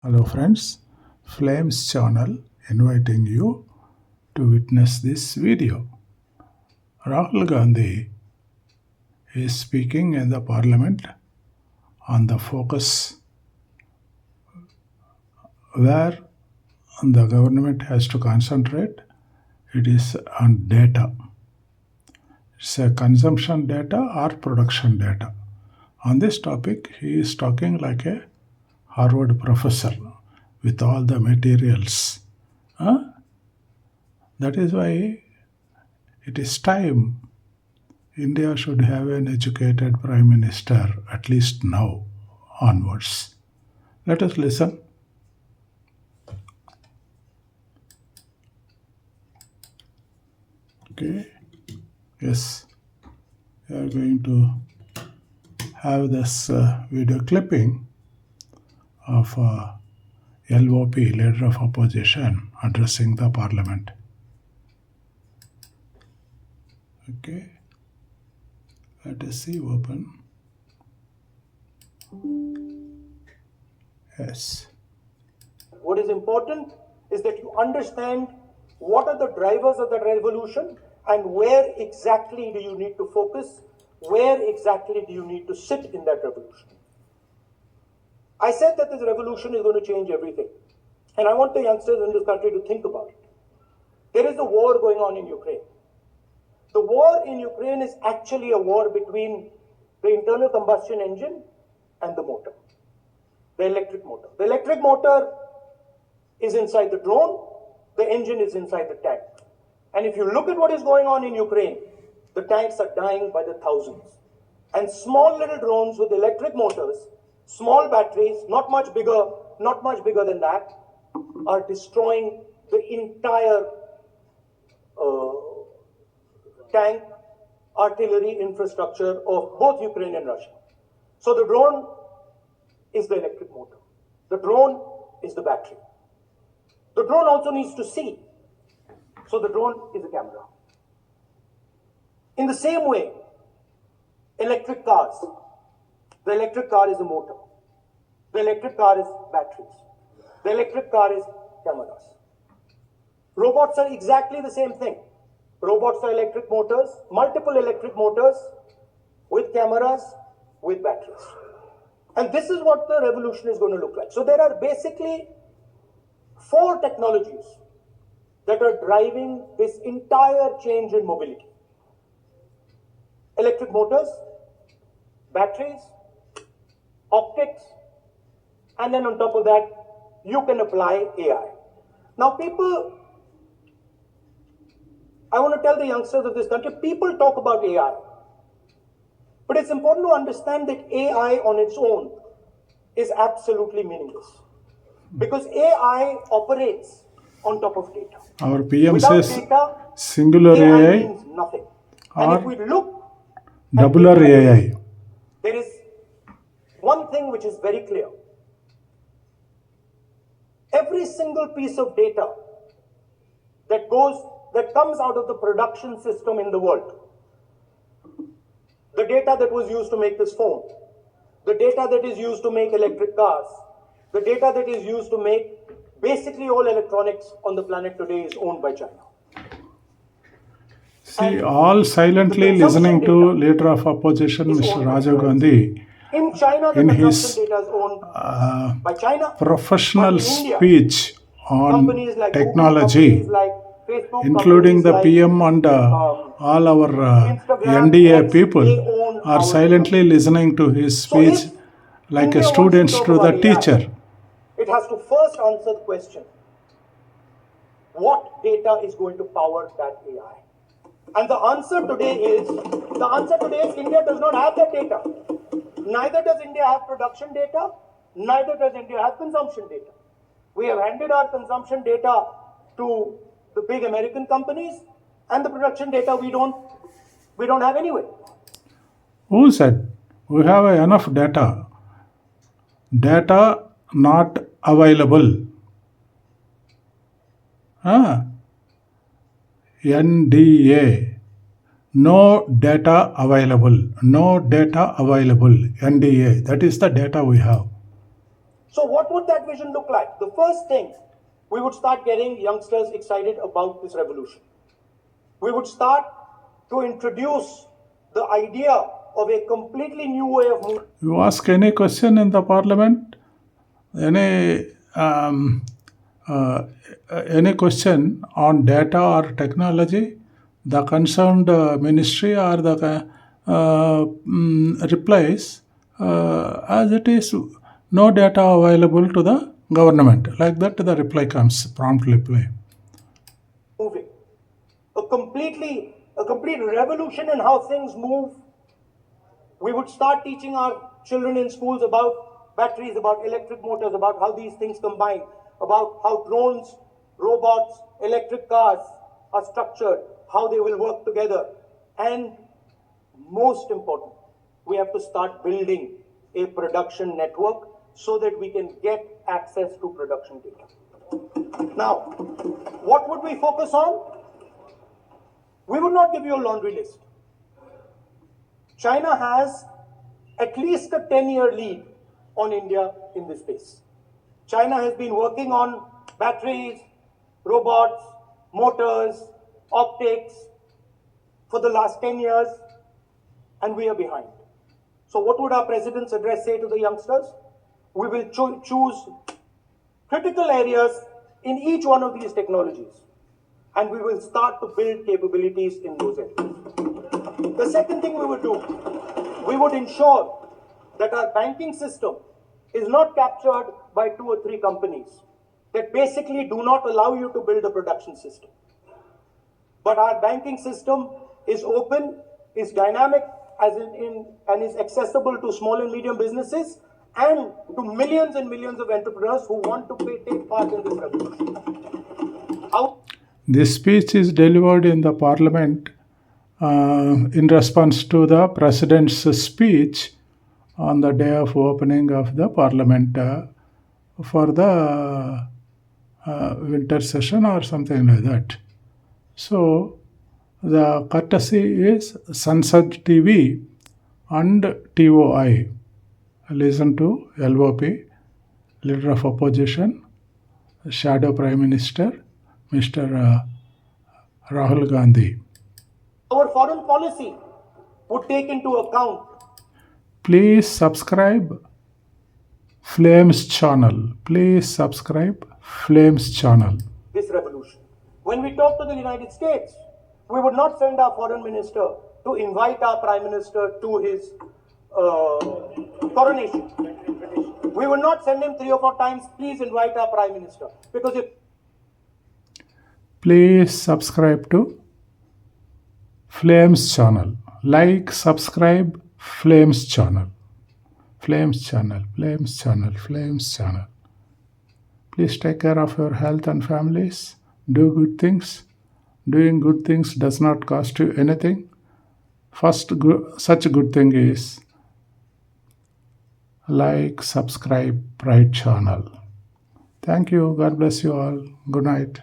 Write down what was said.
Hello friends, Flames channel inviting you to witness this video. Rahul Gandhi is speaking in the parliament on the focus where the government has to concentrate. It is on data. It's a consumption data or production data. On this topic, he is talking like a Harvard professor with all the materials. Huh? That is why it is time India should have an educated prime minister, at least now onwards. Let us listen. Okay. Yes. We are going to have this video clipping of LOP, Leader of Opposition, addressing the parliament. Okay. Let us see, open. Yes. What is important is that you understand what are the drivers of that revolution and where exactly do you need to focus, where exactly do you need to sit in that revolution. I said that this revolution is going to change everything. And I want the youngsters in this country to think about it. There is a war going on in Ukraine. The war in Ukraine is actually a war between the internal combustion engine and the motor, the electric motor. The electric motor is inside the drone, the engine is inside the tank. And if you look at what is going on in Ukraine, the tanks are dying by the thousands. And small little drones with electric motors, small batteries, not much bigger than that, are destroying the entire tank artillery infrastructure of both Ukraine and Russia. So the drone is the electric motor. The drone is the battery. The drone also needs to see. So the drone is a camera. In the same way, electric cars. The electric car is a motor. The electric car is batteries. The electric car is cameras. Robots are exactly the same thing. Robots are electric motors, multiple electric motors with cameras, with batteries. And this is what the revolution is going to look like. So there are basically 4 technologies that are driving this entire change in mobility. Electric motors, batteries, optics, and then on top of that, you can apply AI. Now I want to tell the youngsters of this country, people talk about AI. But it's important to understand that AI on its own is absolutely meaningless. Because AI operates on top of data. Our PM Without says data, singular AI AI means nothing. And if we look at doubler data, AI. there is one thing which is very clear. Every single piece of data that comes out of the production system in the world, the data that was used to make this phone, the data that is used to make electric cars, the data that is used to make basically all electronics on the planet today is owned by China. See, all silently listening to Leader of Opposition, Mr. Rajiv Gandhi, In China, the in consumption his data is owned by China. professional But in India, speech on companies like Google, technology, companies like Facebook, including companies the like PM and all our Instagram, NDA X, people, they own are our silently data. listening to his So speech if like India a wants students talk to the about AI, teacher. it has to first answer the question, what data is going to power that AI? And the answer today is India does not have that data. Neither does India have production data, neither does India have consumption data. We have handed our consumption data to the big American companies, and the production data we don't have anyway. Who said we have enough data? Data not available. NDA. No data available. No data available. NDA. That is the data we have. So what would that vision look like? The first thing, we would start getting youngsters excited about this revolution. We would start to introduce the idea of a completely new way of moving. You ask any question in the parliament, any uh, any question on data or technology, the concerned ministry or the replies as it is no data available to the government. Like that, the reply comes, prompt reply. Moving. A complete revolution in how things move. We would start teaching our children in schools about batteries, about electric motors, about how these things combine, about how drones, robots, electric cars are structured, how they will work together. And most important, we have to start building a production network so that we can get access to production data. Now, what would we focus on? We would not give you a laundry list. China has at least a 10-year lead on India in this space. China has been working on batteries, robots, motors, optics for the last 10 years, and we are behind. So what would our president's address say to the youngsters? We will choose critical areas in each one of these technologies, and we will start to build capabilities in those areas. The second thing we would do, we would ensure that our banking system is not captured by 2 or 3 companies that basically do not allow you to build a production system. But our banking system is open, is dynamic, and is accessible to small and medium businesses and to millions and millions of entrepreneurs who want to take part in this revolution. This speech is delivered in the parliament in response to the president's speech on the day of opening of the parliament for the winter session or something like that. So the courtesy is Sansad TV and TOI. Listen to LOP, Leader of Opposition, Shadow Prime Minister, Mr. Rahul Gandhi. Our foreign policy would take into account. Please subscribe Flames channel. Please subscribe Flames channel. This revolution. When we talk to the United States, we would not send our foreign minister to invite our prime minister to his coronation. We would not send him 3 or 4 times, please invite our prime minister. Because if Please subscribe to Flames channel. Like, subscribe Flames channel. Flames channel, Flames channel, Flames channel. Please take care of your health and families. Do good things. Doing good things does not cost you anything. First, such good thing is like, subscribe, Pride channel. Thank you. God bless you all. Good night.